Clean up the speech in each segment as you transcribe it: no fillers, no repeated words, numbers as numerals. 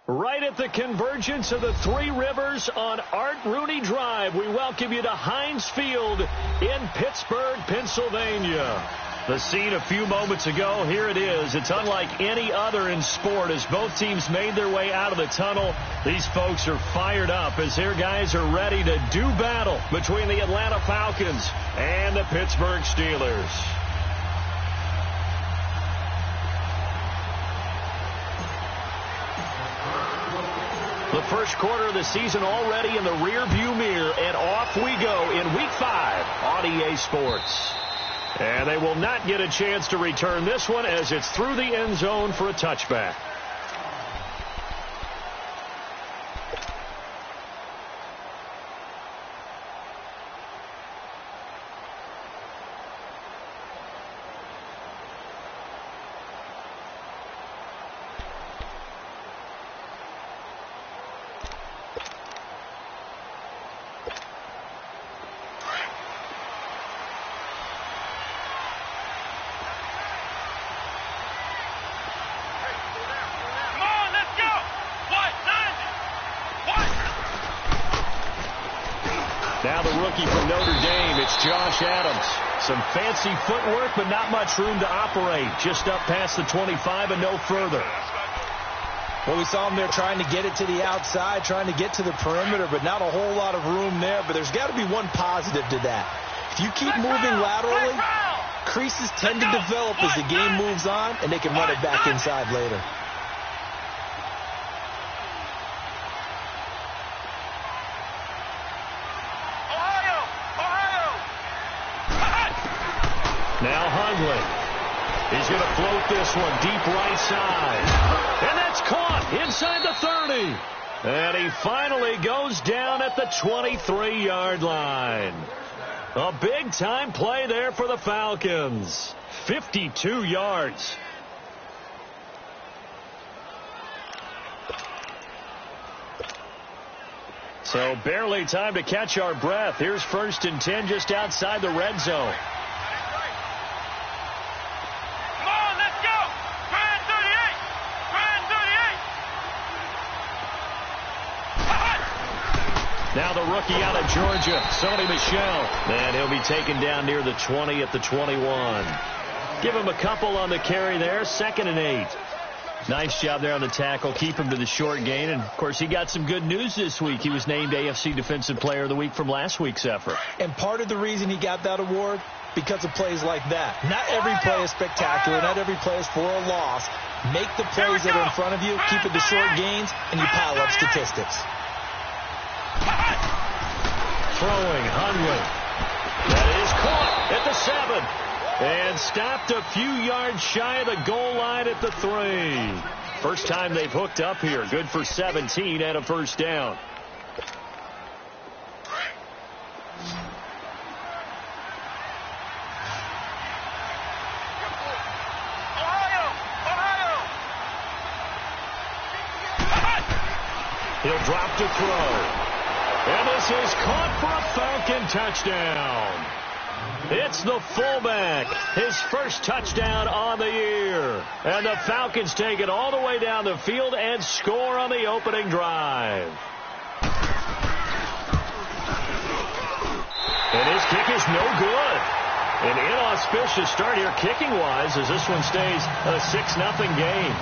Right at the convergence of the Three Rivers on Art Rooney Drive, we welcome you to Heinz Field in Pittsburgh, Pennsylvania. The scene a few moments ago, here it is. It's unlike any other in sport as both teams made their way out of the tunnel. These folks are fired up as their guys are ready to do battle between the Atlanta Falcons and the Pittsburgh Steelers. The first quarter of the season already in the rearview mirror, and off we go in Week 5 on EA Sports. And they will not get a chance to return this one as it's through the end zone for a touchback. Now the rookie from Notre Dame, it's Josh Adams. Some fancy footwork, but not much room to operate. Just up past the 25 and no further. Well, we saw him there trying to get it to the outside, trying to get to the perimeter, but not a whole lot of room there. But there's got to be one positive to that. If you keep moving laterally, creases tend to develop as the game moves on, and they can run it back inside later. Now Hundley. He's going to float this one deep right side. And that's caught inside the 30. And he finally goes down at the 23-yard line. A big-time play there for the Falcons. 52 yards. So barely time to catch our breath. Here's 1st and 10 just outside the red zone. Now the rookie out of Georgia, Sony Michel. And he'll be taken down near the 20 at the 21. Give him a couple on the carry there. 2nd and 8. Nice job there on the tackle. Keep him to the short gain. And, of course, he got some good news this week. He was named AFC Defensive Player of the Week from last week's effort. And part of the reason he got that award, because of plays like that. Not every play is spectacular. Not every play is for a loss. Make the plays that are in front of you. Keep it to short gains, and you pile up statistics. Throwing Hundley. That is caught at the 7. And stopped a few yards shy of the goal line at the 3. First time they've hooked up here. Good for 17 and a first down. He'll drop to throw. And this is caught for a Falcon touchdown. It's the fullback. His first touchdown on the year. And the Falcons take it all the way down the field and score on the opening drive. And his kick is no good. An inauspicious start here kicking-wise as this one stays a 6-0 game.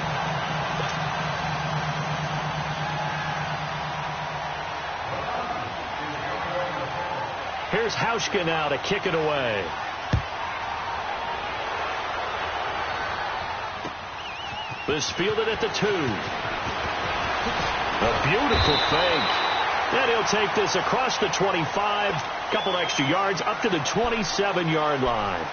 Here's Hauschka now to kick it away. This fielded at the 2. A beautiful fake. And he'll take this across the 25. Couple extra yards up to the 27-yard line.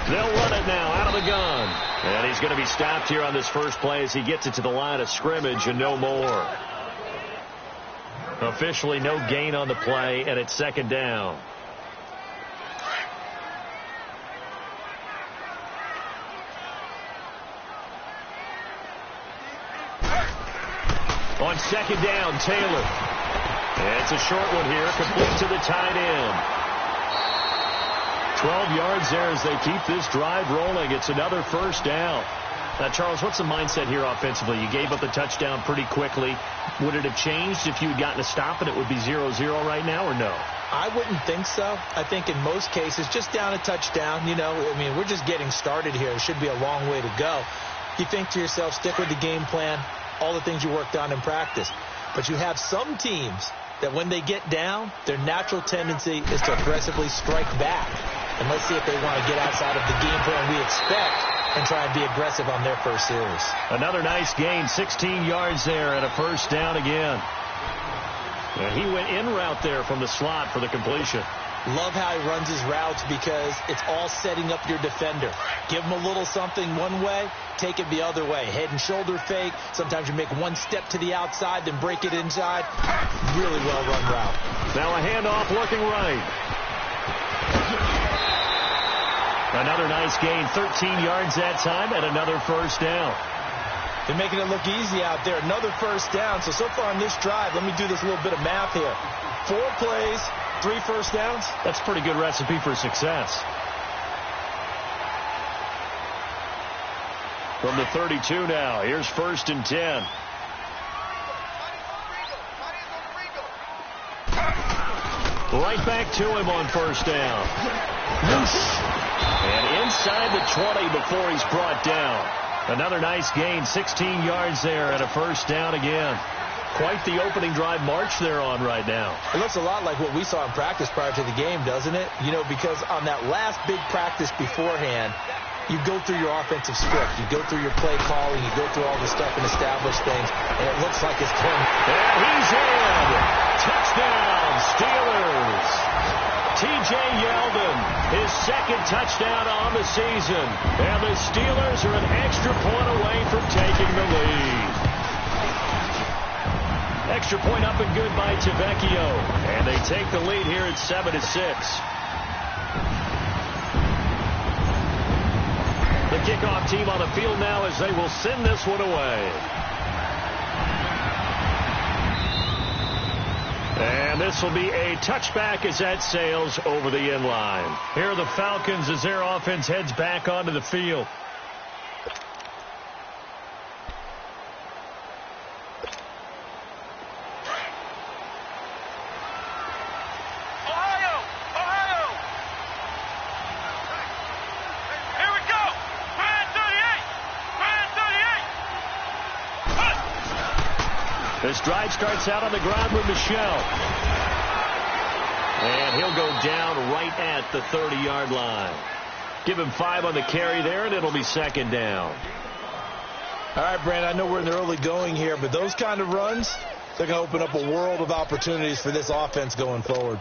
They'll run it now out of the gun. And he's going to be stopped here on this first play as he gets it to the line of scrimmage and no more. Officially no gain on the play, and it's 2nd down. second down, Taylor. It's a short one here, complete to the tight end. 12 yards there as they keep this drive rolling. It's another first down. Now, Charles, what's the mindset here offensively? You gave up the touchdown pretty quickly. Would it have changed if you had gotten a stop and it would be 0-0 right now, or no? I wouldn't think so. I think in most cases, just down a touchdown, we're just getting started here. It should be a long way to go. You think to yourself, stick with the game plan, all the things you worked on in practice. But you have some teams that when they get down, their natural tendency is to aggressively strike back. And let's see if they want to get outside of the game plan we expect and try and be aggressive on their first series. Another nice gain, 16 yards there and a first down again. And he went in route there from the slot for the completion. Love how he runs his routes because it's all setting up your defender. Give him a little something one way, take it the other way. Head and shoulder fake. Sometimes you make one step to the outside, then break it inside. Really well run route. Now a handoff looking right. Another nice gain, 13 yards that time, and another first down. They're making it look easy out there. Another first down. So far on this drive, let me do this little bit of math here. 4 plays, 3 first downs. That's a pretty good recipe for success. From the 32 now, here's 1st and 10. Right back to him on first down. And inside the 20 before he's brought down. Another nice gain, 16 yards there and a first down again. Quite the opening drive march they're on right now. It looks a lot like what we saw in practice prior to the game, doesn't it? Because on that last big practice beforehand, you go through your offensive script. You go through your play calling. You go through all the stuff and establish things. And it looks like it's going. And he's in. Touchdown, Steelers. T.J. Yeldon, his second touchdown on the season. And the Steelers are an extra point away from taking the lead. Extra point up and good by Tavecchio. And they take the lead here at 7-6. The kickoff team on the field now as they will send this one away. And this will be a touchback as that sails over the end line. Here are the Falcons as their offense heads back onto the field. This drive starts out on the ground with Michel. And he'll go down right at the 30-yard line. Give him 5 on the carry there, and it'll be second down. All right, Brandon, I know we're in the early going here, but those kind of runs, they're going to open up a world of opportunities for this offense going forward.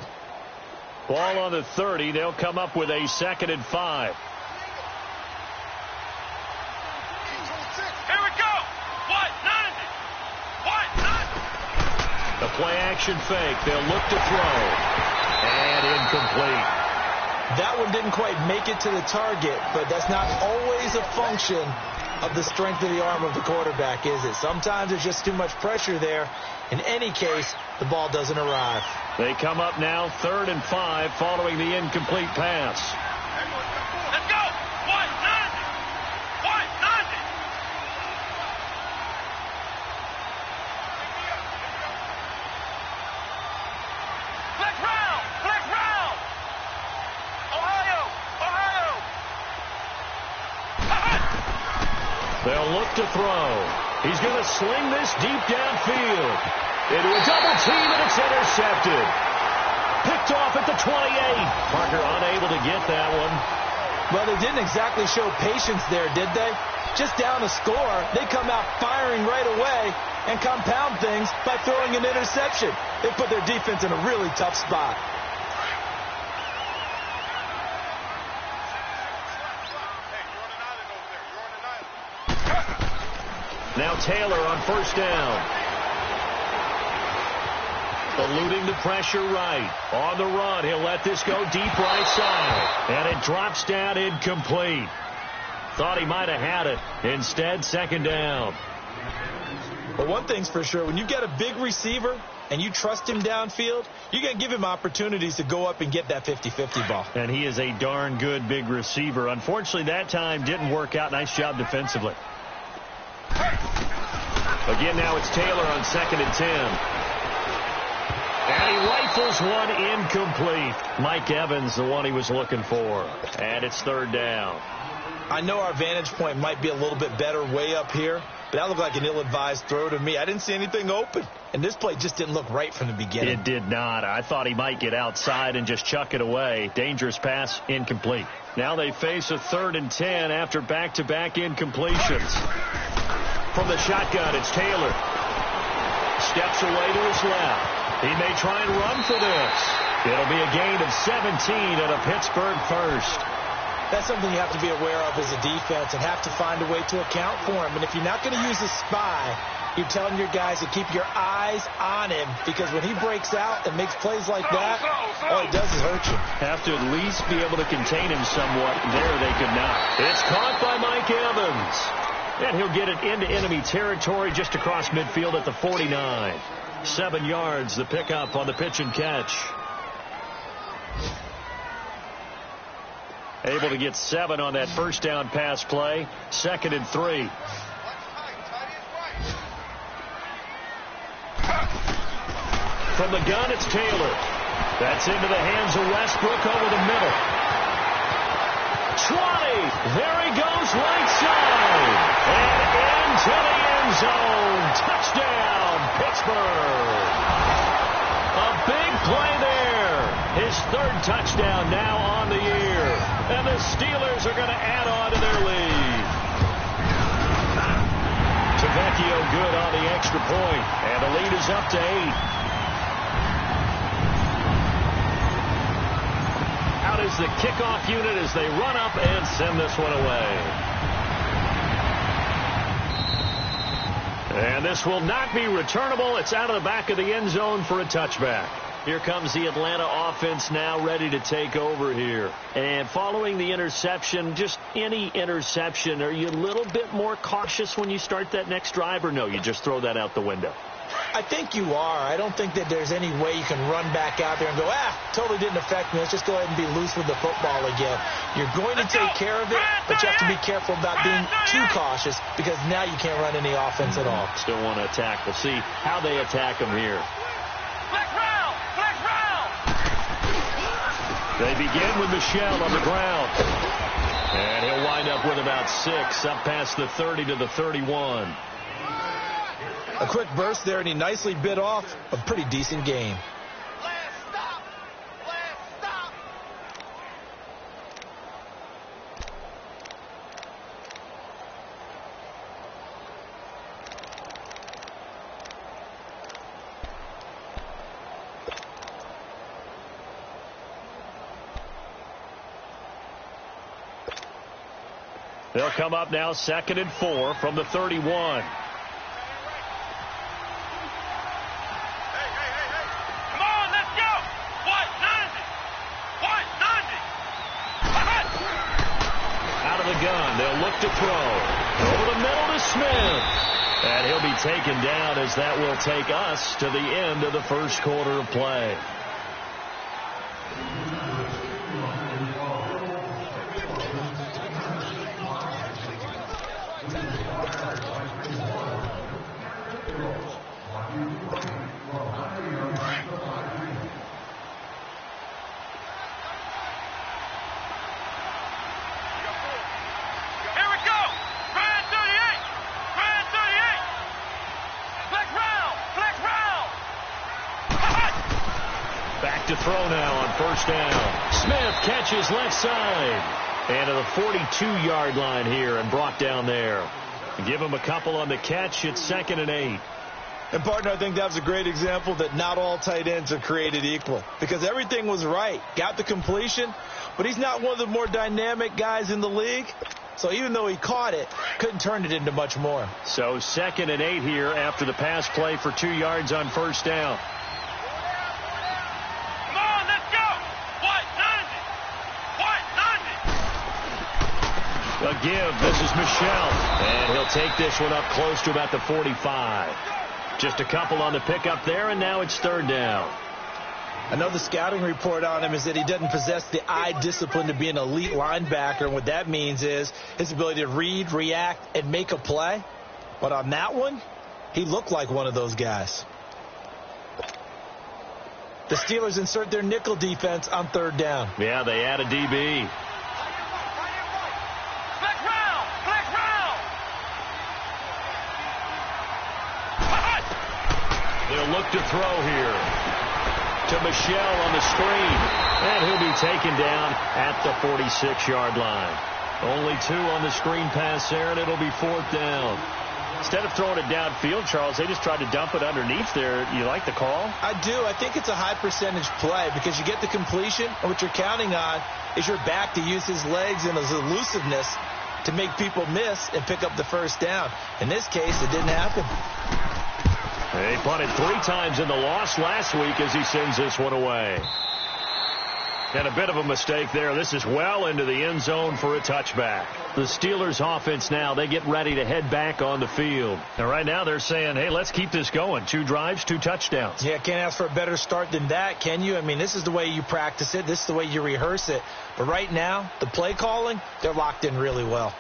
Ball on the 30. They'll come up with a 2nd and 5. The play-action fake. They'll look to throw. And incomplete. That one didn't quite make it to the target, but that's not always a function of the strength of the arm of the quarterback, is it? Sometimes there's just too much pressure there. In any case, the ball doesn't arrive. They come up now 3rd and 5 following the incomplete pass. Let's go! One, nine! They'll look to throw. He's going to sling this deep downfield. Into a double team, and it's intercepted. Picked off at the 28. Parker unable to get that one. Well, they didn't exactly show patience there, did they? Just down a score, they come out firing right away and compound things by throwing an interception. They put their defense in a really tough spot. Now Taylor on first down. Eluding the pressure right. On the run, he'll let this go deep right side. And it drops down incomplete. Thought he might have had it. Instead, second down. But one thing's for sure, when you get a big receiver and you trust him downfield, you're going to give him opportunities to go up and get that 50-50 ball. And he is a darn good big receiver. Unfortunately, that time didn't work out. Nice job defensively. Again, now it's Taylor on 2nd and 10. And he rifles one incomplete. Mike Evans, the one he was looking for. And it's 3rd down. I know our vantage point might be a little bit better way up here, but that looked like an ill-advised throw to me. I didn't see anything open, and this play just didn't look right from the beginning. It did not. I thought he might get outside and just chuck it away. Dangerous pass, incomplete. Now they face a 3rd and 10 after back-to-back incompletions. From the shotgun, it's Taylor. Steps away to his left. He may try and run for this. It'll be a gain of 17 and a Pittsburgh first. That's something you have to be aware of as a defense and have to find a way to account for him. And if you're not going to use a spy, you're telling your guys to keep your eyes on him, because when he breaks out and makes plays like that, all it does is hurt you. Have to at least be able to contain him somewhat. There they could not. It's caught by Mike Evans. And he'll get it into enemy territory just across midfield at the 49. 7 yards, the pickup on the pitch and catch. Able to get 7 on that first down pass play. 2nd and 3. From the gun, it's Taylor. That's into the hands of Westbrook over the middle. 20. There he goes, right side. And into the end zone. Touchdown, Pittsburgh. A big play there. His 3rd touchdown now on the year. And the Steelers are going to add on to their lead. Tavecchio good on the extra point. And the lead is up to 8. Out is the kickoff unit as they run up and send this one away. And this will not be returnable. It's out of the back of the end zone for a touchback. Here comes the Atlanta offense now ready to take over here. And following the interception, just any interception, are you a little bit more cautious when you start that next drive, or no, you just throw that out the window? I think you are. I don't think that there's any way you can run back out there and go, totally didn't affect me. Let's just go ahead and be loose with the football again. You're going to take care of it, but you have to be careful about being too cautious, because now you can't run any offense at all. Still want to attack. We'll see how they attack them here. They begin with Michel on the ground. And he'll wind up with about 6 up past the 30 to the 31. A quick burst there, and he nicely bit off a pretty decent game. They'll come up now 2nd and 4 from the 31. They'll look to throw. Over the middle to Smith. And he'll be taken down, as that will take us to the end of the first quarter of play. To throw now on first down. Smith catches left side. And to the 42-yard line here and brought down there. Give him a couple on the catch. It's 2nd and 8. And, partner, I think that was a great example that not all tight ends are created equal, because everything was right. Got the completion, but he's not one of the more dynamic guys in the league. So even though he caught it, couldn't turn it into much more. So 2nd and 8 here after the pass play for 2 yards on first down. A give. This is Michel. And he'll take this one up close to about the 45. Just a couple on the pickup there, and now it's third down. Another scouting report on him is that he doesn't possess the eye discipline to be an elite linebacker. And what that means is his ability to read, react, and make a play. But on that one, he looked like one of those guys. The Steelers insert their nickel defense on third down. Yeah, they add a DB. They'll look to throw here to Michel on the screen. And he'll be taken down at the 46-yard line. Only 2 on the screen pass there, and it'll be fourth down. Instead of throwing it downfield, Charles, they just tried to dump it underneath there. You like the call? I do. I think it's a high percentage play because you get the completion, and what you're counting on is your back to use his legs and his elusiveness to make people miss and pick up the first down. In this case, it didn't happen. They punted 3 times in the loss last week as he sends this one away. And a bit of a mistake there. This is well into the end zone for a touchback. The Steelers offense now, they get ready to head back on the field. And right now they're saying, hey, let's keep this going. 2 drives, 2 touchdowns. Yeah, can't ask for a better start than that, can you? I mean, this is the way you practice it. This is the way you rehearse it. But right now, the play calling, they're locked in really well.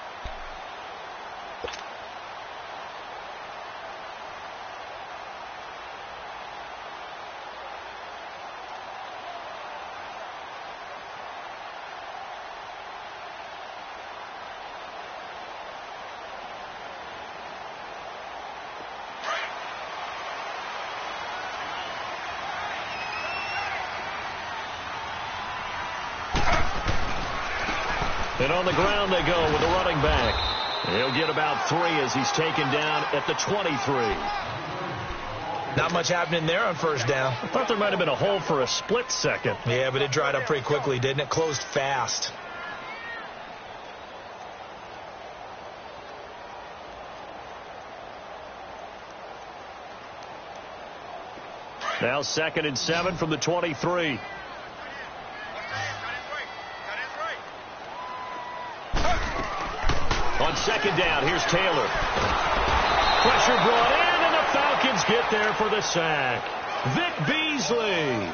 And on the ground they go with a running back. He'll get about 3 as he's taken down at the 23. Not much happening there on first down. I thought there might have been a hole for a split second. Yeah, but it dried up pretty quickly, didn't it? Closed fast. Now 2nd and 7 from the 23. On 2nd down, here's Taylor. Pressure brought in, and the Falcons get there for the sack. Vic Beasley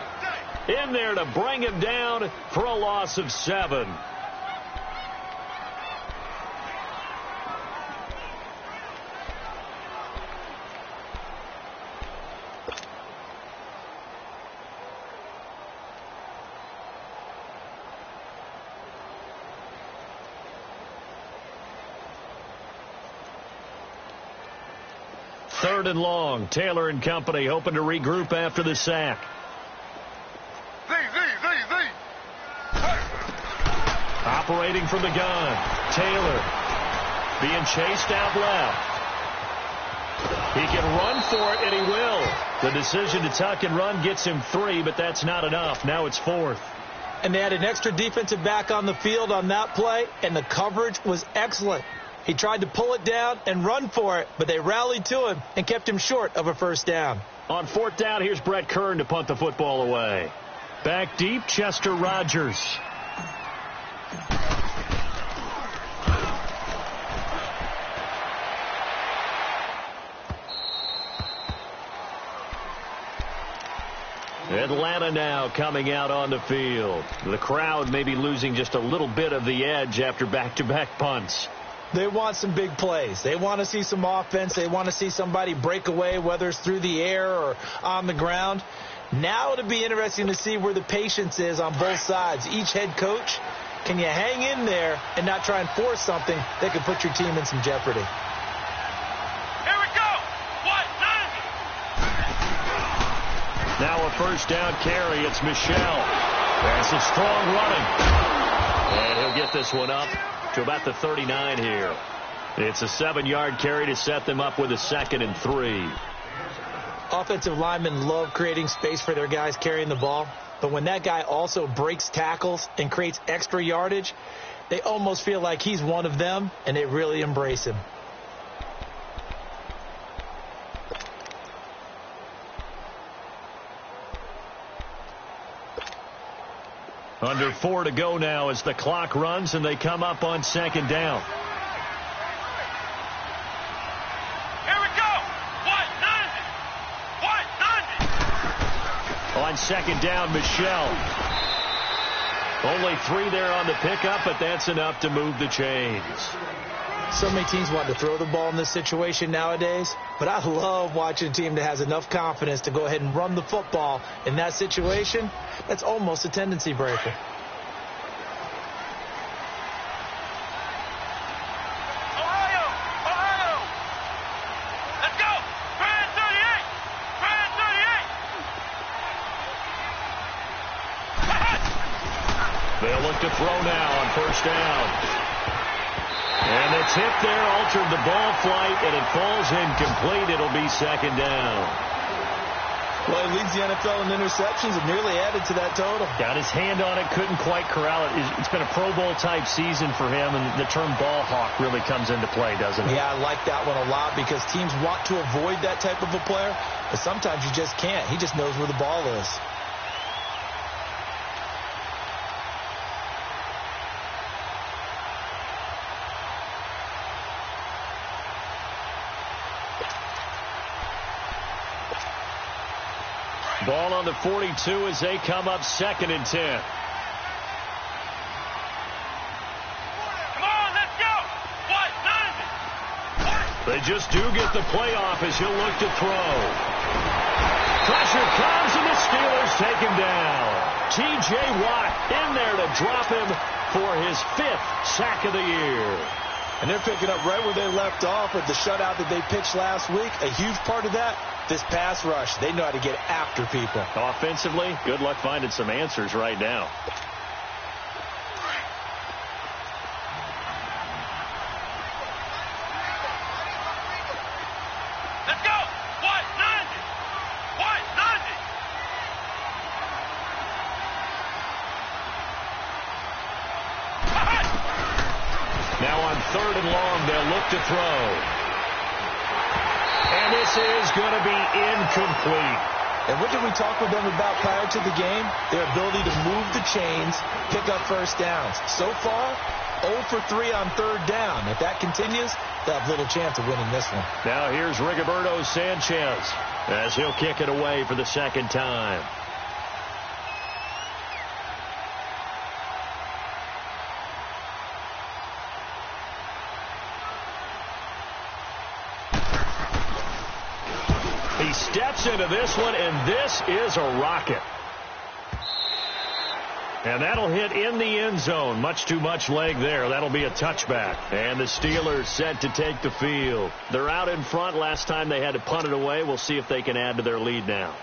in there to bring him down for a loss of 7. Third and long. Taylor and company hoping to regroup after the sack. Operating from the gun. Taylor being chased out left. He can run for it, and he will. The decision to tuck and run gets him 3, but that's not enough. Now it's 4th. And they had an extra defensive back on the field on that play, and the coverage was excellent. He tried to pull it down and run for it, but they rallied to him and kept him short of a first down. On 4th down, here's Brett Kern to punt the football away. Back deep, Chester Rogers. Atlanta now coming out on the field. The crowd may be losing just a little bit of the edge after back-to-back punts. They want some big plays. They want to see some offense. They want to see somebody break away, whether it's through the air or on the ground. Now it'll be interesting to see where the patience is on both sides. Each head coach, can you hang in there and not try and force something that could put your team in some jeopardy? Here we go. 1-9. Now a first down carry. It's Michel. That's a strong running. And he'll get this one up to about the 39 here. It's a 7-yard carry to set them up with a 2nd and 3. Offensive linemen love creating space for their guys carrying the ball, but when that guy also breaks tackles and creates extra yardage, they almost feel like he's one of them, and they really embrace him. Under 4 to go now as the clock runs and they come up on 2nd down. On second down, Michelle. Only 3 there on the pickup, but that's enough to move the chains. So many teams want to throw the ball in this situation nowadays, but I love watching a team that has enough confidence to go ahead and run the football in that situation. That's almost a tendency breaker. They'll look to throw now on first down. And it's hit there, altered the ball flight, and it falls incomplete. It'll be second down. Well, he leads the NFL in interceptions and nearly added to that total. Got his hand on it, couldn't quite corral it. It's been a Pro Bowl-type season for him, and the term ball hawk really comes into play, doesn't it? Yeah, I like that one a lot because teams want to avoid that type of a player, but sometimes you just can't. He just knows where the ball is. Ball on the 42 as they come up second and 10. Come on, let's go. What? They just do get the playoff as he'll look to throw. Pressure comes and the Steelers take him down. T.J. Watt in there to drop him for his 5th sack of the year. And they're picking up right where they left off with the shutout that they pitched last week. A huge part of that, this pass rush. They know how to get after people. Offensively, good luck finding some answers right now. Let's go. What? 90. What? 90. Now on third and long, they'll look to throw. And this is going to be incomplete. And what did we talk with them about prior to the game? Their ability to move the chains, pick up first downs. So far, 0 for 3 on third down. If that continues, they'll have little chance of winning this one. Now here's Rigoberto Sanchez as he'll kick it away for the second time. He steps into this one, and this is a rocket. And that'll hit in the end zone. Much too much leg there. That'll be a touchback. And the Steelers set to take the field. They're out in front. Last time they had to punt it away. We'll see if they can add to their lead now.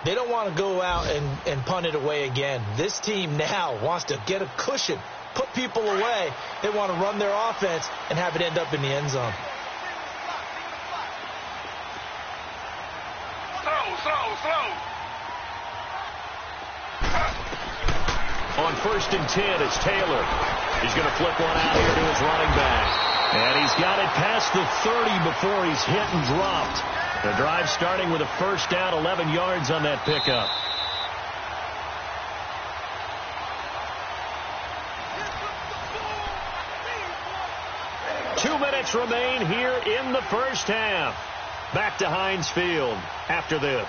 They don't want to go out and punt it away again. This team now wants to get a cushion, put people away. They want to run their offense and have it end up in the end zone. Slow. On first and 10, it's Taylor. He's going to flip one out here to his running back. And he's got it past the 30 before he's hit and dropped. The drive starting with a first down, 11 yards on that pickup. Two minutes remain here in the first half. Back to Heinz Field after this.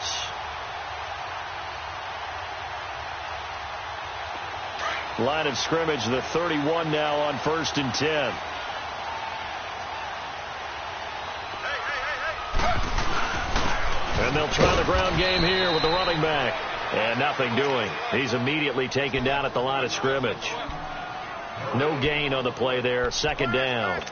Line of scrimmage, the 31 now on first and 10. And they'll try the ground game here with the running back. And nothing doing. He's immediately taken down at the line of scrimmage. No gain on the play there. Second down.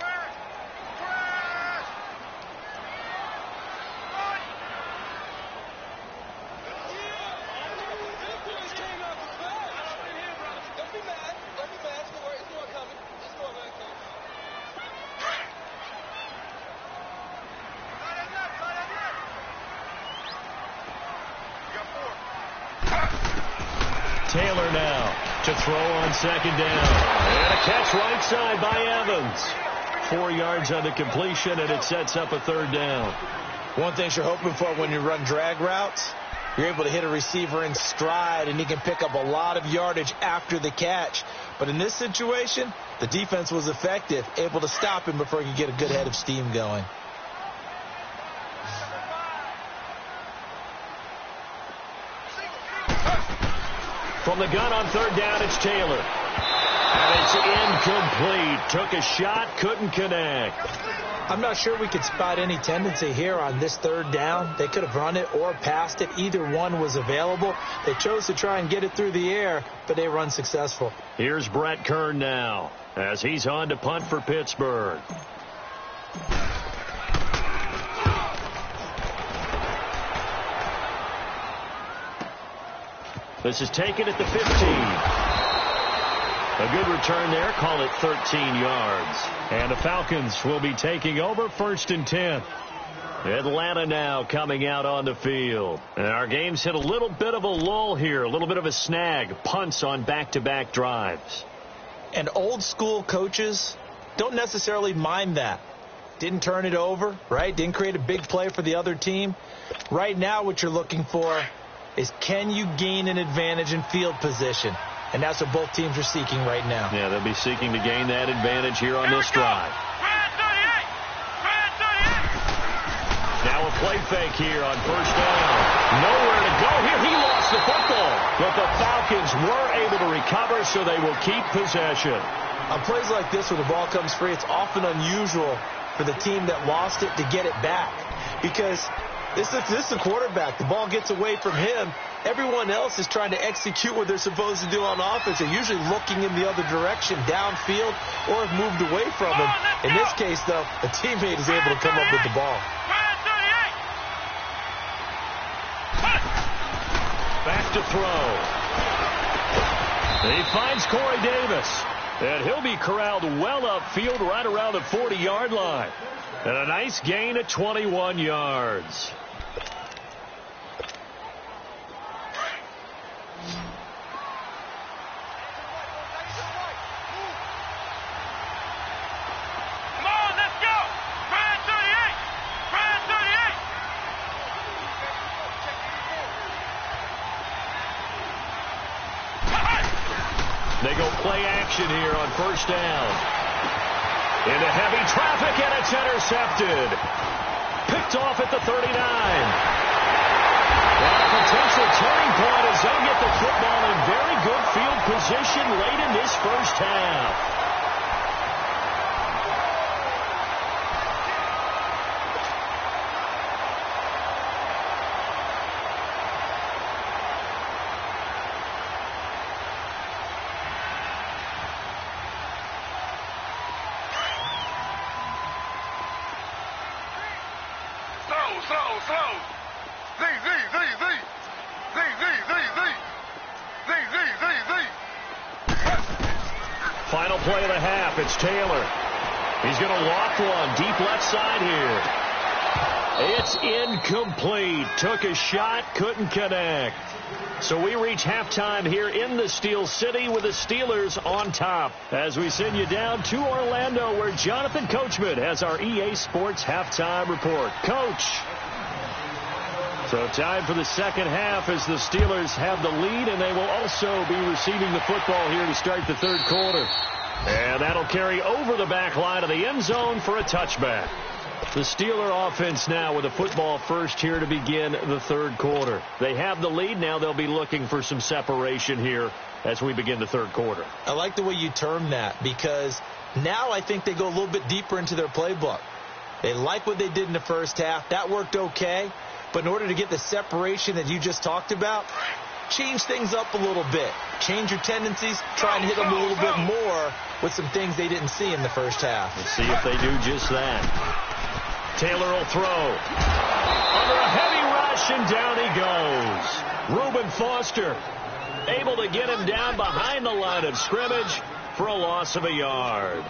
Taylor now to throw on second down. And a catch right side by Evans. 4 yards on the completion, and it sets up a third down. One thing you're hoping for when you run drag routes, you're able to hit a receiver in stride, and he can pick up a lot of yardage after the catch. But in this situation, the defense was effective, able to stop him before he could get a good head of steam going. From the gun on third down, it's Taylor. And it's incomplete. Took a shot, couldn't connect. I'm not sure we could spot any tendency here on this third down. They could have run it or passed it. Either one was available. They chose to try and get it through the air, but they were unsuccessful. Here's Brett Kern now as he's on to punt for Pittsburgh. This is taken at the 15. A good return there. Call it 13 yards. And the Falcons will be taking over 1st and 10. Atlanta now coming out on the field. And our game's hit a little bit of a lull here. A little bit of a snag. Punts on back-to-back drives. And old school coaches don't necessarily mind that. Didn't turn it over, right? Didn't create a big play for the other team. Right now what you're looking for is, can you gain an advantage in field position? And that's what both teams are seeking right now. Yeah, they'll be seeking to gain that advantage here on this drive. Now a play fake here on first down. Nowhere to go here. He lost the football. But the Falcons were able to recover, so they will keep possession. On plays like this where the ball comes free, it's often unusual for the team that lost it to get it back. Because this is the quarterback. The ball gets away from him. Everyone else is trying to execute what they're supposed to do on offense. They're usually looking in the other direction, downfield, or have moved away from him. In this case, though, a teammate is able to come up with the ball. Back to throw. He finds Corey Davis. And he'll be corralled well upfield right around the 40-yard line. And a nice gain at 21 yards. They go play action here on first down. Into heavy traffic, and it's intercepted. Picked off at the 39. And a potential turning point as they'll get the football in very good field position late in this first half. Final play of the half. It's Taylor. He's going to lock one deep left side here. It's incomplete. Took a shot, couldn't connect. So we reach halftime here in the Steel City with the Steelers on top. As we send you down to Orlando, where Jonathan Coachman has our EA Sports halftime report. Coach. So time for the second half as the Steelers have the lead, and they will also be receiving the football here to start the third quarter. And that'll carry over the back line of the end zone for a touchback. The Steeler offense now with the football first here to begin the third quarter. They have the lead. Now they'll be looking for some separation here as we begin the third quarter. I like the way you term that, because now I think they go a little bit deeper into their playbook. They like what they did in the first half. That worked okay. But in order to get the separation that you just talked about, change things up a little bit. Change your tendencies. Try and hit them a little bit more with some things they didn't see in the first half. Let's see if they do just that. Taylor will throw. Under a heavy rush, and down he goes. Reuben Foster able to get him down behind the line of scrimmage for a loss of a yard.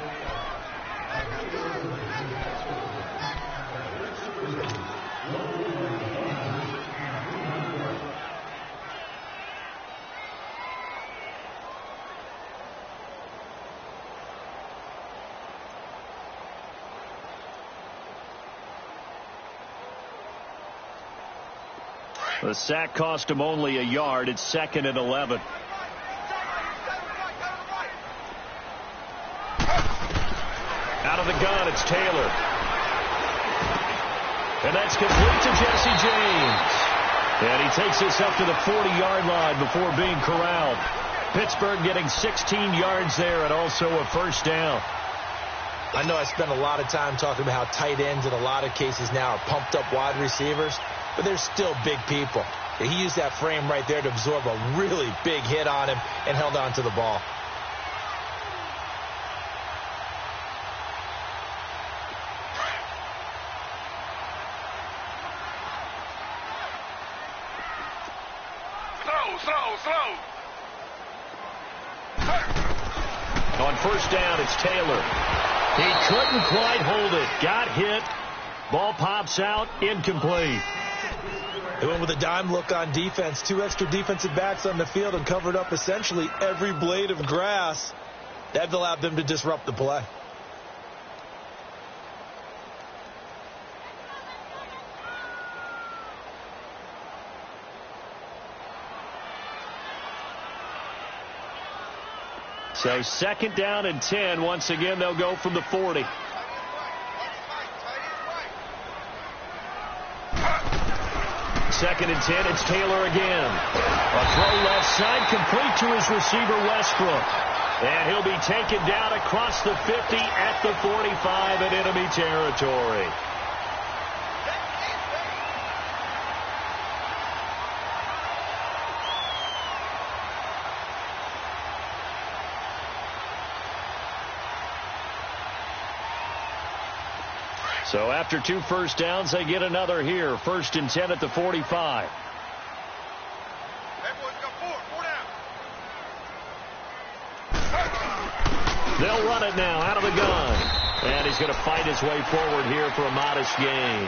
The sack cost him only a yard. It's 2nd and 11. Out of the gun, it's Taylor. And that's complete to Jesse James. And he takes this up to the 40-yard line before being corralled. Pittsburgh getting 16 yards there and also a first down. I know I spend a lot of time talking about how tight ends in a lot of cases now are pumped up wide receivers, but they're still big people. He used that frame right there to absorb a really big hit on him and held on to the ball. Slow. On first down, it's Taylor. He couldn't quite hold it. Got hit. Ball pops out. Incomplete. They went with a dime look on defense. 2 extra defensive backs on the field and covered up essentially every blade of grass. That allowed them to disrupt the play. So second down and 10. Once again, they'll go from the 40. Second and 10, it's Taylor again. A throw left side, complete to his receiver, Westbrook. And he'll be taken down across the 50 at the 45 in enemy territory. So after 2 first downs, they get another here. First and 10 at the 45. They'll run it now out of the gun. And he's going to fight his way forward here for a modest gain.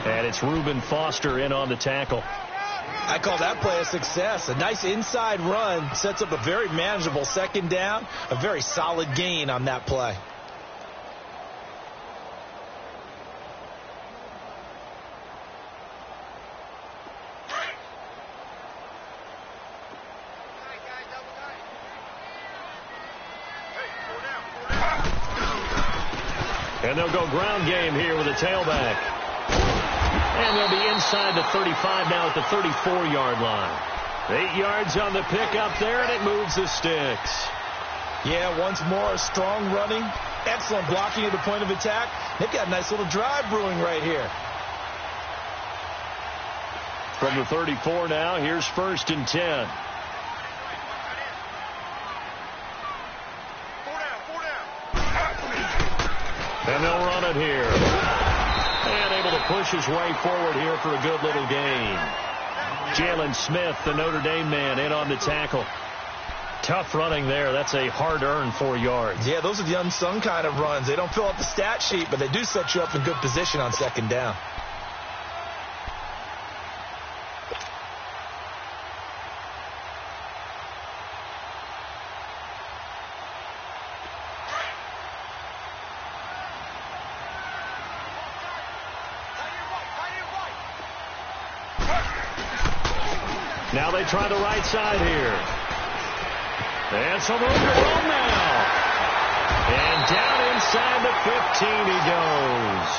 And it's Reuben Foster in on the tackle. I call that play a success. A nice inside run sets up a very manageable second down. A very solid gain on that play. And they'll go ground game here with a tailback. And they'll be inside the 35 now at the 34-yard line. 8 yards on the pickup there, and it moves the sticks. Yeah, once more, strong running, excellent blocking at the point of attack. They've got a nice little drive brewing right here. From the 34 now, here's first and 10. And they'll run it here. And able to push his way forward here for a good little gain. Jalen Smith, the Notre Dame man, in on the tackle. Tough running there. That's a hard-earned 4 yards. Yeah, those are the unsung kind of runs. They don't fill up the stat sheet, but they do set you up in good position on second down. Now they try the right side here. And some room to roam now. And down inside the 15 he goes.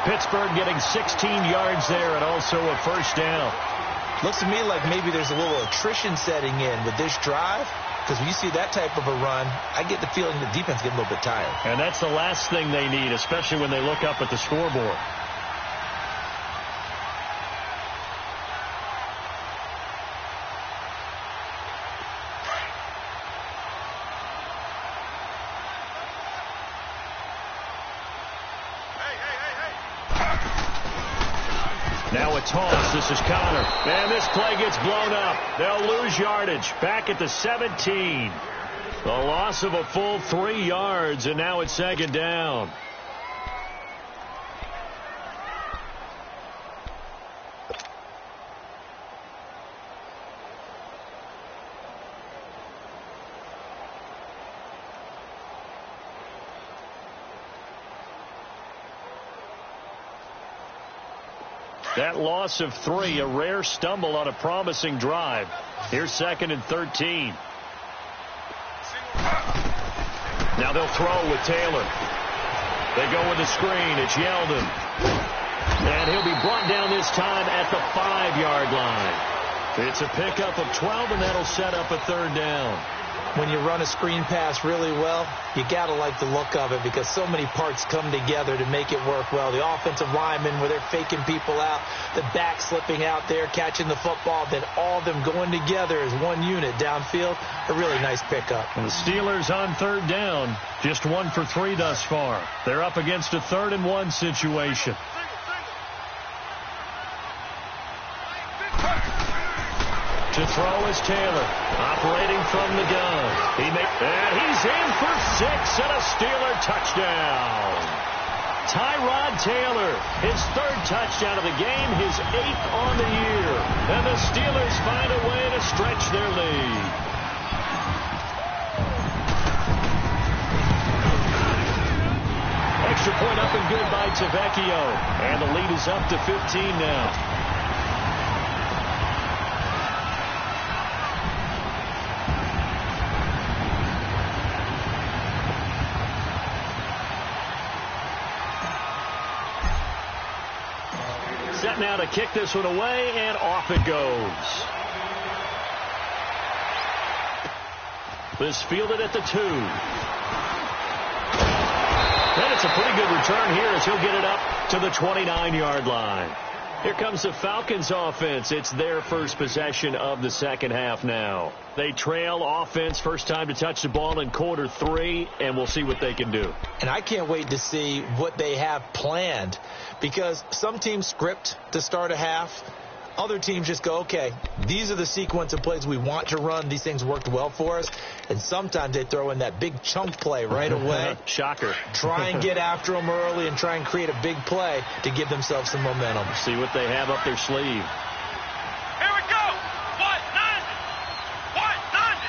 Pittsburgh getting 16 yards there and also a first down. Looks to me like maybe there's a little attrition setting in with this drive. Because when you see that type of a run, I get the feeling the defense getting a little bit tired. And that's the last thing they need, especially when they look up at the scoreboard. Now a toss. This is Connor. And this play gets blown up. They'll lose yardage. Back at the 17. The loss of a full 3 yards, and now it's second down. That loss of 3, a rare stumble on a promising drive. Here's second and 13. Now they'll throw with Taylor. They go with the screen. It's Yeldon. And he'll be brought down this time at the 5-yard line. It's a pickup of 12, and that'll set up a third down. When you run a screen pass really well, you got to like the look of it because so many parts come together to make it work well. The offensive linemen, where they're faking people out, the back slipping out there, catching the football, then all of them going together as one unit downfield. A really nice pickup. And the Steelers on third down, just 1 for 3 thus far. They're up against a 3rd-and-1 situation. To throw is Taylor, operating from the gun. And he's in for 6 and a Steeler touchdown. Tyrod Taylor, his 3rd touchdown of the game, his 8th on the year. And the Steelers find a way to stretch their lead. Extra point up and good by Tavecchio. And the lead is up to 15 now. Set now to kick this one away, and off it goes. This fielded at the 2. And it's a pretty good return here as he'll get it up to the 29-yard line. Here comes the Falcons offense. It's their first possession of the second half now. They trail offense, first time to touch the ball in quarter 3, and we'll see what they can do. And I can't wait to see what they have planned because some teams script to start a half. Other teams just go, okay, these are the sequence of plays we want to run. These things worked well for us. And sometimes they throw in that big chunk play right away. Shocker. Try and get after them early and try and create a big play to give themselves some momentum. See what they have up their sleeve. Here we go. 190. 190.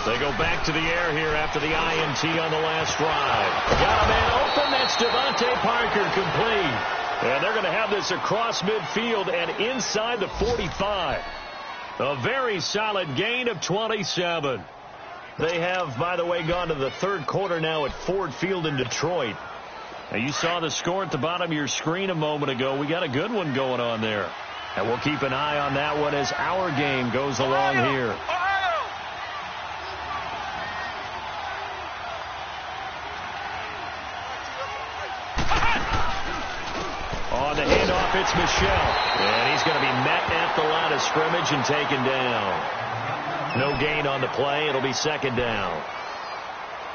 They go back to the air here after the INT on the last drive. Got a man open. That's Devontae Parker, complete. And they're going to have this across midfield and inside the 45. A very solid gain of 27. They have, by the way, gone to the 3rd quarter now at Ford Field in Detroit. Now, you saw the score at the bottom of your screen a moment ago. We got a good one going on there. And we'll keep an eye on that one as our game goes along here. On the handoff, it's Michel. And he's going to be met at the line of scrimmage and taken down. No gain on the play. It'll be 2nd down.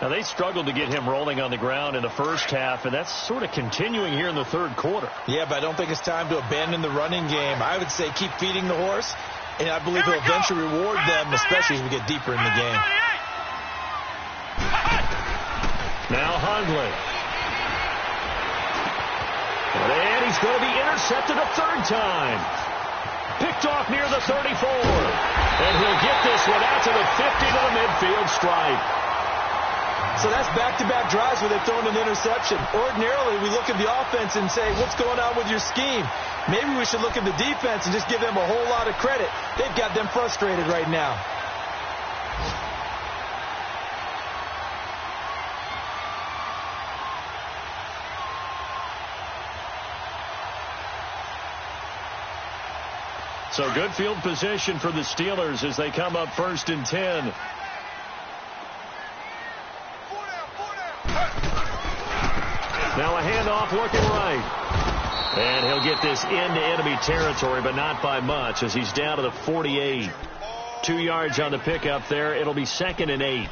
Now, they struggled to get him rolling on the ground in the first half, and that's sort of continuing here in the 3rd quarter. Yeah, but I don't think it's time to abandon the running game. I would say keep feeding the horse, and I believe he'll eventually reward them, especially as we get deeper in the game. Now Hundley. And he's going to be intercepted a 3rd time. Picked off near the 34. And he'll get this one out to the 50 to the midfield stripe. So that's back-to-back drives where they've thrown an interception. Ordinarily, we look at the offense and say, what's going on with your scheme? Maybe we should look at the defense and just give them a whole lot of credit. They've got them frustrated right now. So good field position for the Steelers as they come up 1st and 10. Now a handoff looking right. And he'll get this into enemy territory, but not by much as he's down to the 48. 2 yards on the pickup there. It'll be 2nd and 8.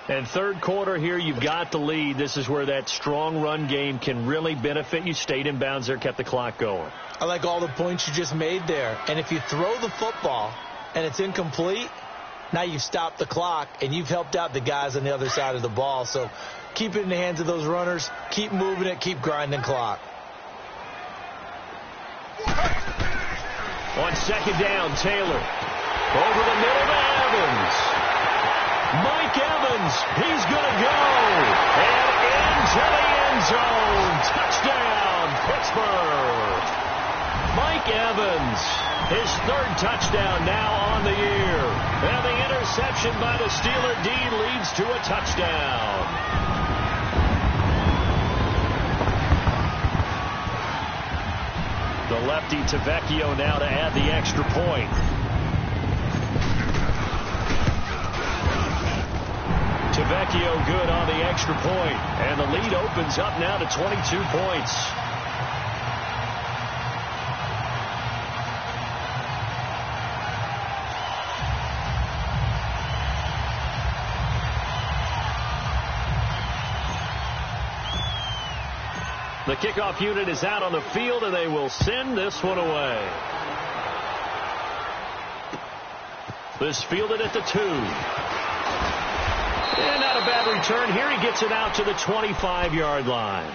And 3rd quarter here, you've got the lead. This is where that strong run game can really benefit you. Stayed in bounds there, kept the clock going. I like all the points you just made there. And if you throw the football and it's incomplete, now you've stopped the clock and you've helped out the guys on the other side of the ball. So keep it in the hands of those runners. Keep moving it. Keep grinding clock. On 2nd down, Taylor. Over the middle to Evans. Mike Evans, he's going to go. And into the end zone. Touchdown, Pittsburgh. Mike Evans His third touchdown now on the year. And the interception by the Steeler D leads to a touchdown. The lefty Tavecchio now to add the extra point. Tavecchio good on the extra point. And the lead opens up now to 22 points. The kickoff unit is out on the field, and they will send this one away. This fielded at the 2. And not a bad return. Here he gets it out to the 25-yard line.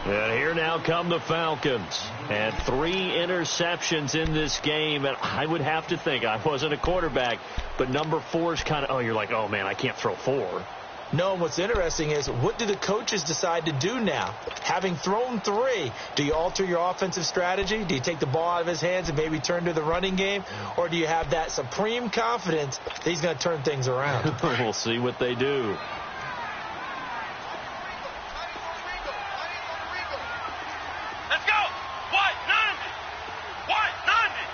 And here now come the Falcons. And 3 interceptions in this game. And I would have to think, I wasn't a quarterback, but number 4 is kind of, you're like, oh, man, I can't throw 4. No, what's interesting is, what do the coaches decide to do now? Having thrown 3, do you alter your offensive strategy? Do you take the ball out of his hands and maybe turn to the running game? Or do you have that supreme confidence that he's going to turn things around? We'll see what they do. Let's go. What? 90. What? 90.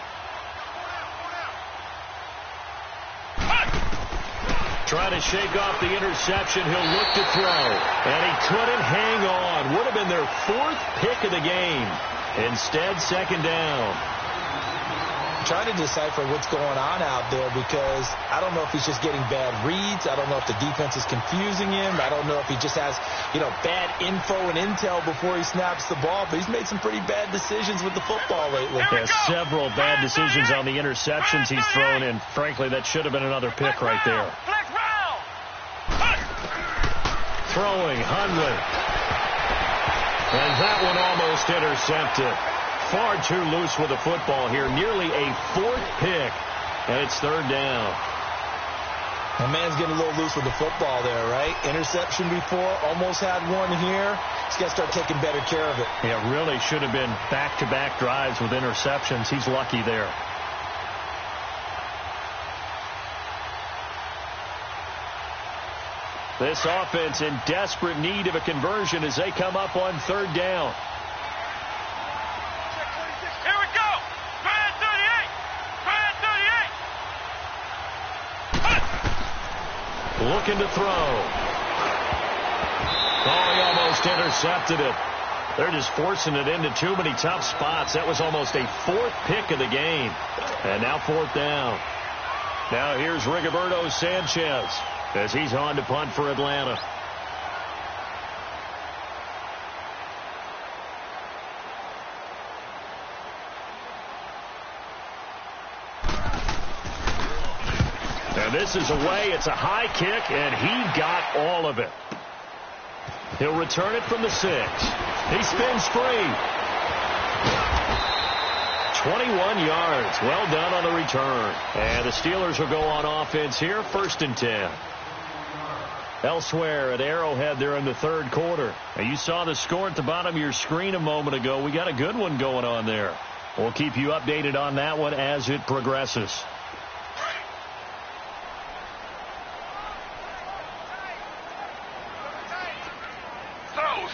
Trying to shake off the interception. He'll look to throw. And he couldn't hang on. Would have been their 4th pick of the game. Instead, second down. Trying to decipher what's going on out there, because I don't know if he's just getting bad reads. I don't know if the defense is confusing him. I don't know if he just has, bad info and intel before he snaps the ball. But he's made some pretty bad decisions with the football lately. There's several bad decisions on the interceptions he's thrown, and frankly, that should have been another pick right there. Throwing, Hundley. And that one almost intercepted. Far too loose with the football here. Nearly a 4th pick. And it's third down. My man's getting a little loose with the football there, right? Interception before. Almost had one here. He's got to start taking better care of it. Yeah, really should have been back-to-back drives with interceptions. He's lucky there. This offense in desperate need of a conversion as they come up on third down. Here we go. Try at 38. Try at 38. Looking to throw. Oh, he almost intercepted it. They're just forcing it into too many tough spots. That was almost a 4th pick of the game. And now 4th down. Now here's Rigoberto Sanchez as he's on to punt for Atlanta. And this is away. It's a high kick, and he got all of it. He'll return it from the 6. He spins free. 21 yards. Well done on the return. And the Steelers will go on offense here, 1st and 10. Elsewhere at Arrowhead there in the 3rd quarter. Now, you saw the score at the bottom of your screen a moment ago. We got a good one going on there. We'll keep you updated on that one as it progresses. Slow.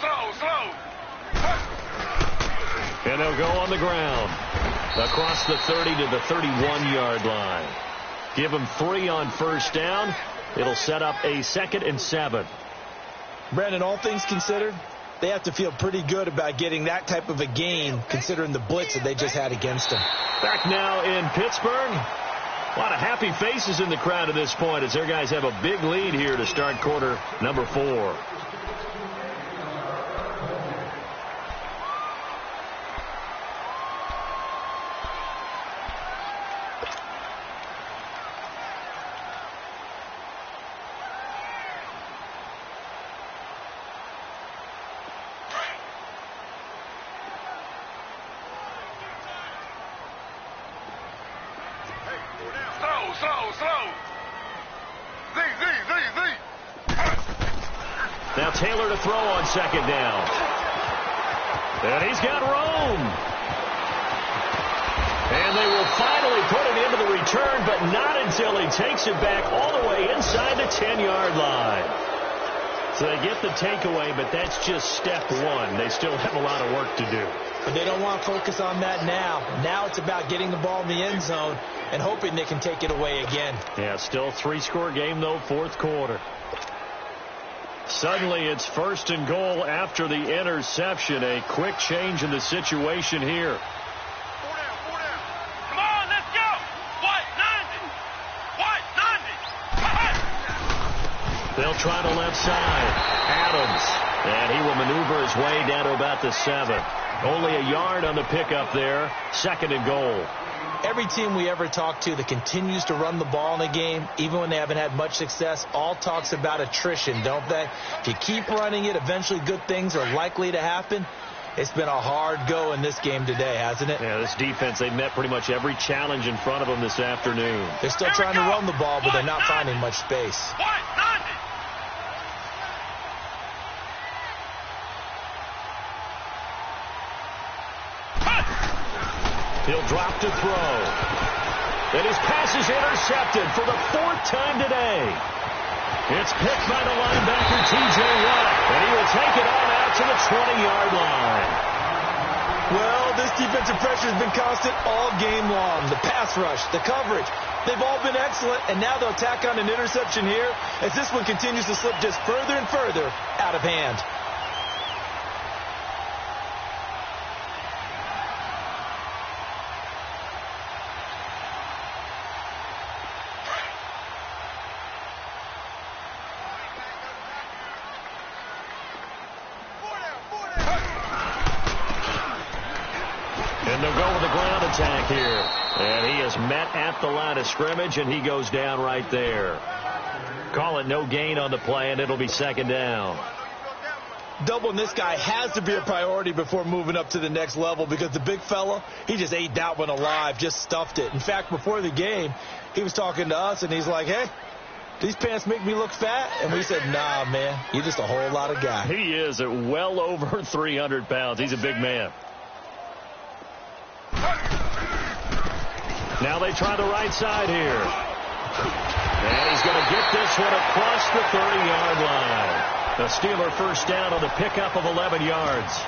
And they'll go on the ground. Across the 30 to the 31-yard line. Give them 3 on 1st down. It'll set up a 2nd and 7. Brandon, all things considered, they have to feel pretty good about getting that type of a gain, considering the blitz that they just had against them. Back now in Pittsburgh. A lot of happy faces in the crowd at this point as their guys have a big lead here to start quarter number 4. Slow. Z. Now Taylor to throw on 2nd down. And he's got room. And they will finally put it into the return, but not until he takes it back all the way inside the 10-yard line. So they get the takeaway, but that's just step one. They still have a lot of work to do. But they don't want to focus on that now. Now it's about getting the ball in the end zone and hoping they can take it away again. Yeah, still a 3-score game, though, fourth quarter. Suddenly it's 1st and goal after the interception. A quick change in the situation here. Come on, let's go. What? 90. They'll try the left side. Adams. And he will maneuver his way down to about the 7. Only a yard on the pickup there. 2nd and goal. Every team we ever talk to that continues to run the ball in a game, even when they haven't had much success, all talks about attrition, don't they? If you keep running it, eventually good things are likely to happen. It's been a hard go in this game today, hasn't it? Yeah, this defense, they met pretty much every challenge in front of them this afternoon. They're still trying to run the ball, but they're not finding much space. What? 90. He'll drop to throw. And his pass is intercepted for the 4th time today. It's picked by the linebacker, T.J. Watt. And he will take it on out to the 20-yard line. Well, this defensive pressure has been constant all game long. The pass rush, the coverage, they've all been excellent. And now they'll tack on an interception here as this one continues to slip just further and further out of hand. And they'll go with a ground attack here. And he is met at the line of scrimmage, and he goes down right there. Call it no gain on the play, and it'll be 2nd down. Doubling this guy has to be a priority before moving up to the next level because the big fella, he just ate that one alive, just stuffed it. In fact, before the game, he was talking to us, and he's like, hey, these pants make me look fat? And we said, nah, man, you're just a whole lot of guy. He is at well over 300 pounds. He's a big man. Now they try the right side here. And he's going to get this one across the 30-yard line. The Steeler first down on the pickup of 11 yards.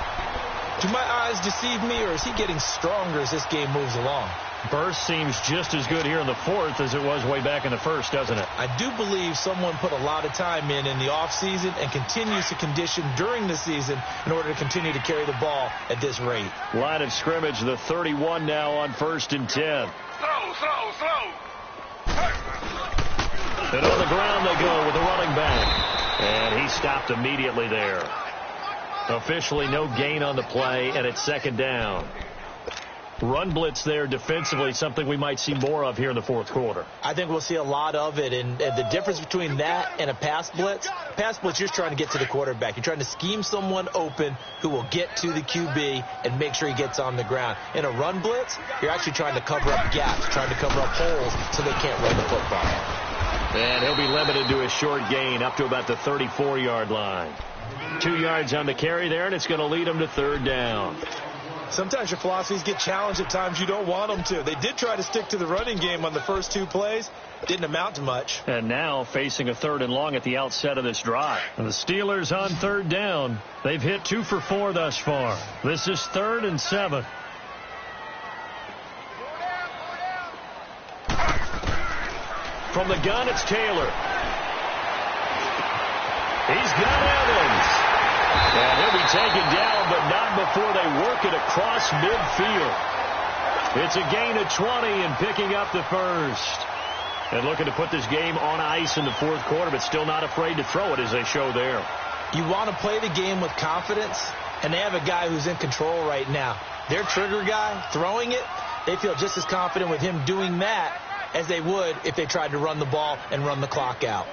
Do my eyes deceive me, or is he getting stronger as this game moves along? Burst seems just as good here in the 4th as it was way back in the 1st, doesn't it? I do believe someone put a lot of time in the offseason and continues to condition during the season in order to continue to carry the ball at this rate. Line of scrimmage, the 31 now on 1st and 10. Slow. And on the ground they go with the running back. And he stopped immediately there. Officially no gain on the play, and it's 2nd down. Run blitz there defensively, something we might see more of here in the 4th quarter. I think we'll see a lot of it, and the difference between that and a pass blitz, you're just trying to get to the quarterback. You're trying to scheme someone open who will get to the QB and make sure he gets on the ground. In a run blitz, you're actually trying to cover up gaps, trying to cover up holes so they can't run the football. And he'll be limited to a short gain up to about the 34-yard line. 2 yards on the carry there, and it's going to lead him to 3rd down. Sometimes your philosophies get challenged at times you don't want them to. They did try to stick to the running game on the first 2 plays. Didn't amount to much. And now facing a 3rd and long at the outset of this drive. And the Steelers on 3rd down. They've hit 2 for 4 thus far. This is 3rd and 7. From the gun, it's Taylor. He's got Evans. And he'll be taken down, but not before they work it across midfield. It's a gain of 20 and picking up the first. And looking to put this game on ice in the 4th quarter, but still not afraid to throw it as they show there. You want to play the game with confidence, and they have a guy who's in control right now. Their trigger guy, throwing it, they feel just as confident with him doing that as they would if they tried to run the ball and run the clock out.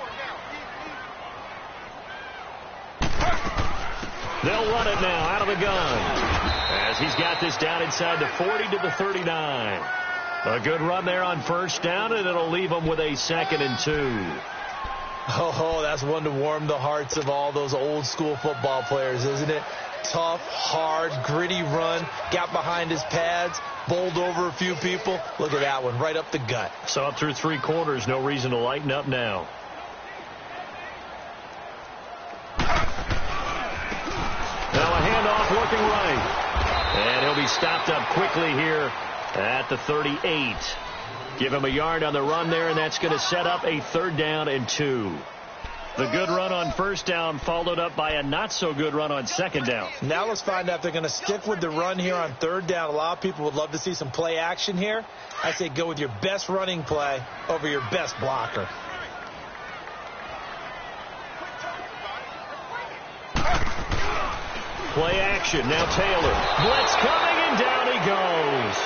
They'll run it now out of the gun as he's got this down inside the 40 to the 39. A good run there on first down, and it'll leave them with a 2nd and 2. Oh, that's one to warm the hearts of all those old school football players, isn't it? tough, hard, gritty run. Got behind his pads, bowled over a few people. Look at that one, right up the gut. So up through 3 quarters, no reason to lighten up now. Now a handoff looking right. And he'll be stopped up quickly here at the 38. Give him a yard on the run there, and that's going to set up a 3rd down and 2. The good run on 1st down followed up by a not-so-good run on 2nd down. Now let's find out if they're going to stick with the run here on 3rd down. A lot of people would love to see some play action here. I say go with your best running play over your best blocker. Play action. Now Taylor. Blitz coming, and down he goes.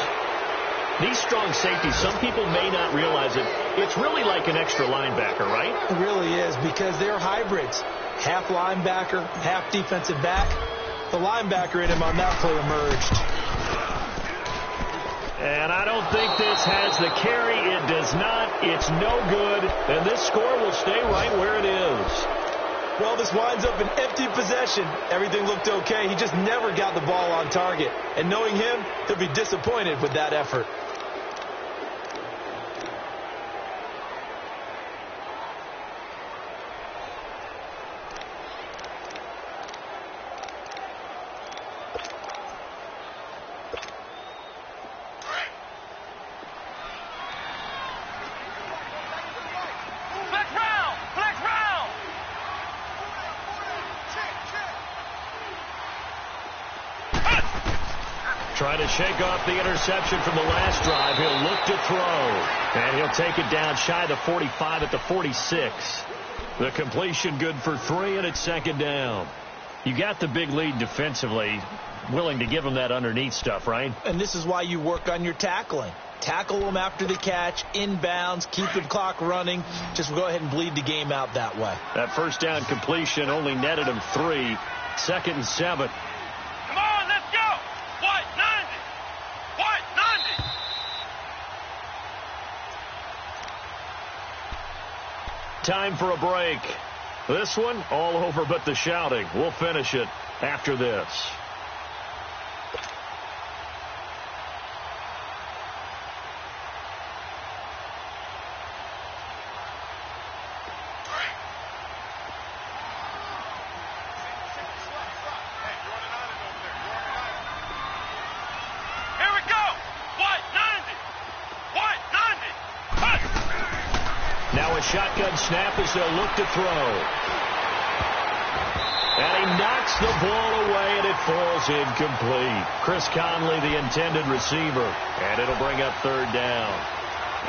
These strong safeties, some people may not realize it. It's really like an extra linebacker, right? It really is, because they're hybrids. Half linebacker, half defensive back. The linebacker in him on that play emerged. And I don't think this has the carry. It does not. It's no good. And this score will stay right where it is. Well, this winds up an empty possession. Everything looked okay. He just never got the ball on target. And knowing him, he'll be disappointed with that effort. Trying to shake off the interception from the last drive. He'll look to throw. And he'll take it down shy of the 45 at the 46. The completion good for 3, and it's 2nd down. You got the big lead defensively. Willing to give him that underneath stuff, right? And this is why you work on your tackling. Tackle them after the catch, inbounds, keep the clock running. Just go ahead and bleed the game out that way. That 1st down completion only netted him 3. 2nd and 7. Come on, let's go. What? 90. What? 90. Time for a break. This one all over but the shouting. We'll finish it after this. Shotgun snap as they'll look to throw. And he knocks the ball away, and it falls incomplete. Chris Conley, the intended receiver. And it'll bring up 3rd down.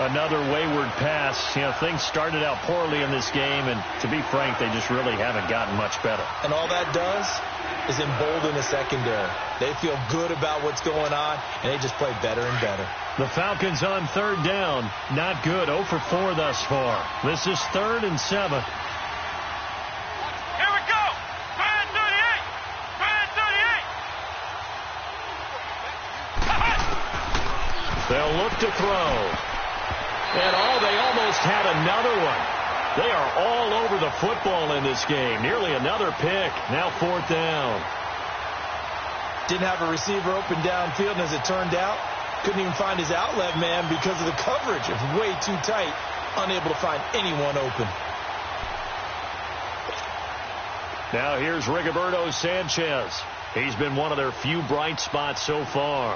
Another wayward pass. You know, things started out poorly in this game, and to be frank, they just really haven't gotten much better. And all that does is embolden the secondary. They feel good about what's going on, and they just play better and better. The Falcons on 3rd down. Not good. 0 for 4 thus far. This is 3rd and 7. Here we go. Brand 38. Brand 38. They'll look to throw. And they almost had another one. They are all over the football in this game. Nearly another pick. Now 4th down. Didn't have a receiver open downfield, and as it turned out, couldn't even find his outlet man because of the coverage. It was way too tight. Unable to find anyone open. Now here's Rigoberto Sanchez. He's been one of their few bright spots so far.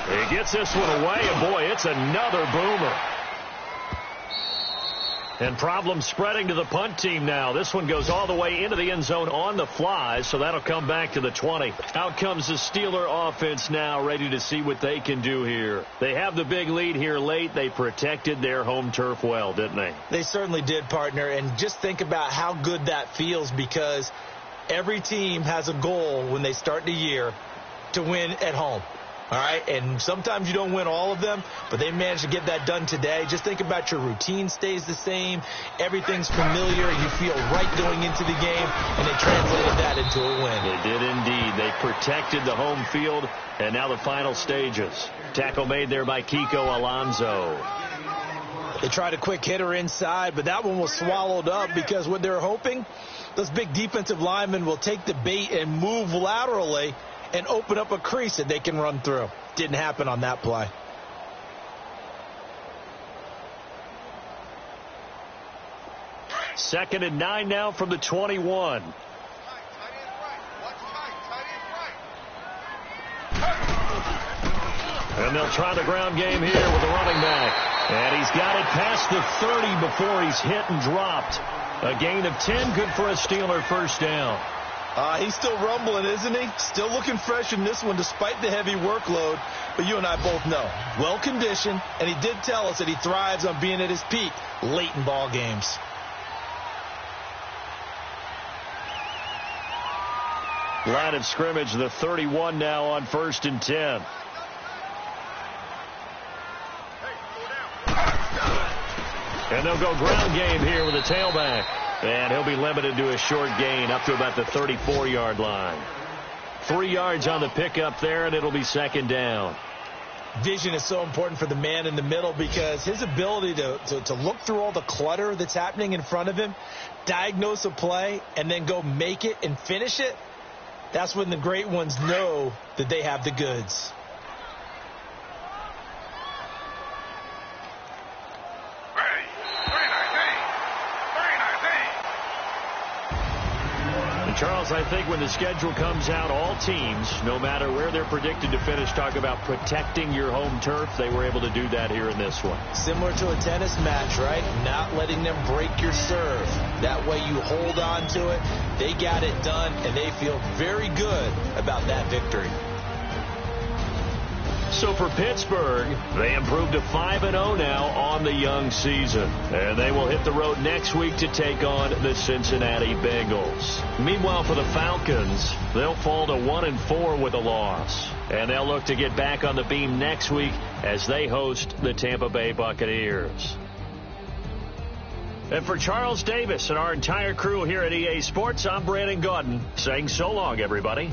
He gets this one away, and boy, it's another boomer. And problems spreading to the punt team now. This one goes all the way into the end zone on the fly, so that'll come back to the 20. Out comes the Steeler offense now, ready to see what they can do here. They have the big lead here late. They protected their home turf well, didn't they? They certainly did, partner. And just think about how good that feels, because every team has a goal when they start the year to win at home. All right, and sometimes you don't win all of them, but they managed to get that done today. Just think about your routine stays the same. Everything's familiar. You feel right going into the game, and they translated that into a win. They did indeed. They protected the home field, and now the final stages. Tackle made there by Kiko Alonso. They tried a quick hitter inside, but that one was swallowed up because what they're hoping, those big defensive linemen will take the bait and move laterally and open up a crease that they can run through. Didn't happen on that play. Second and 9 now from the 21. And they'll try the ground game here with the running back. And he's got it past the 30 before he's hit and dropped. A gain of 10, good for a Steeler first down. He's still rumbling, isn't he? Still looking fresh in this one despite the heavy workload. But you and I both know, well-conditioned, and he did tell us that he thrives on being at his peak late in ball games. Line of scrimmage, the 31 now on 1st and 10. And they'll go ground game here with a tailback. And he'll be limited to a short gain up to about the 34-yard line. 3 yards on the pickup there, and it'll be second down. Vision is so important for the man in the middle because his ability to look through all the clutter that's happening in front of him, diagnose a play, and then go make it and finish it, that's when the great ones know that they have the goods. Charles, I think when the schedule comes out, all teams, no matter where they're predicted to finish, talk about protecting your home turf. They were able to do that here in this one. Similar to a tennis match, right? Not letting them break your serve. That way you hold on to it. They got it done, and they feel very good about that victory. So for Pittsburgh, they improved to 5-0 now on the young season. And they will hit the road next week to take on the Cincinnati Bengals. Meanwhile, for the Falcons, they'll fall to 1-4 with a loss. And they'll look to get back on the beam next week as they host the Tampa Bay Buccaneers. And for Charles Davis and our entire crew here at EA Sports, I'm Brandon Gaudin saying so long, everybody.